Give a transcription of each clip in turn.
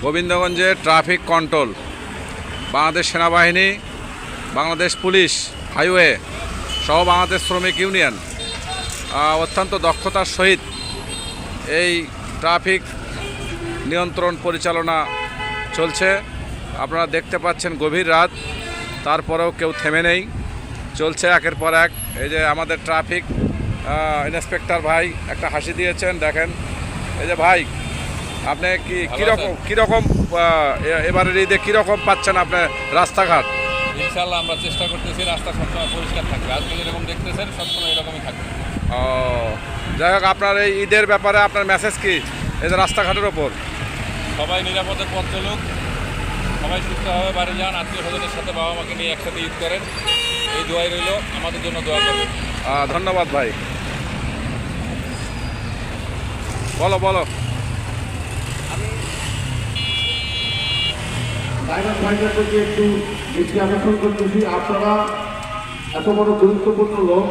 গোবিন্দগঞ্জে traffic control, Bangladesh সেনাবাহিনী, Bangladesh police, highway সহ বাংলাদেশ শ্রমিক ইউনিয়ন অত্যন্ত দক্ষতার সহিত এই ট্রাফিক নিয়ন্ত্রণ পরিচালনা চলছে। আপনারা দেখতে পাচ্ছেন গভীর রাত, তারপরেও কেউ থেমে নেই, চলছে একের পর এক। এই যে আমাদের ট্রাফিক ইন্সপেক্টর ভাই একটা হাসি দিয়েছেন, দেখেন। এই যে ভাই, আপনি কীরকম এবারের ঈদে কীরকম পাচ্ছেন আপনার রাস্তাঘাট? ইনশাআল্লাহ আমরা চেষ্টা করতেছি রাস্তা সবসময় পরিষ্কার থাকবে, আজকে যেরকম দেখতেছেন সবসময় এরকমই থাকবে। ও, যাই হোক, আপনার এই ঈদের ব্যাপারে আপনার মেসেজ কি এই যে রাস্তাঘাটের ওপর? সবাই নিরাপদে পথ চলুক, সবাই সুস্থভাবে বাড়ি যান, আত্মীয় স্বজনের সাথে বাবা মাকে নিয়ে একসাথে ঈদ করেন, এই দোয়াই রইল, আমাদের জন্য দোয়া করবেন। ধন্যবাদ ভাই। বলো বলো। ড্রাইভার ভাইদের প্রতি একটু দৃষ্টি আকর্ষণ করতেছি, আপনারা এত বড় গুরুত্বপূর্ণ লোক,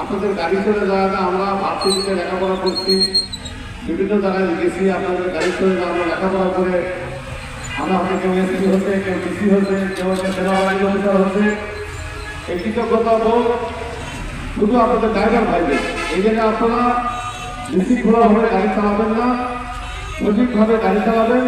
আপনাদের গাড়ি চলে যাওয়াটা আমরা ভার্সিটিতে লেখাপড়া করছি, বিভিন্ন জায়গায় গেছি, আপনাদের গাড়ি চলে যাওয়া আমরা লেখাপড়া করে আমরা হয়তো কেউ এসপি হচ্ছে, কেউ ডিসি হচ্ছে, কেউ সেনাবাহিনী অফিসার হচ্ছে। এই কৃতজ্ঞতা বোধ শুধু আপনাদের ড্রাইভার ভাইদের। এই জায়গায় আপনারা বিশৃঙ্খলাভাবে গাড়ি চালাবেন না, সঠিকভাবে গাড়ি চালাবেন।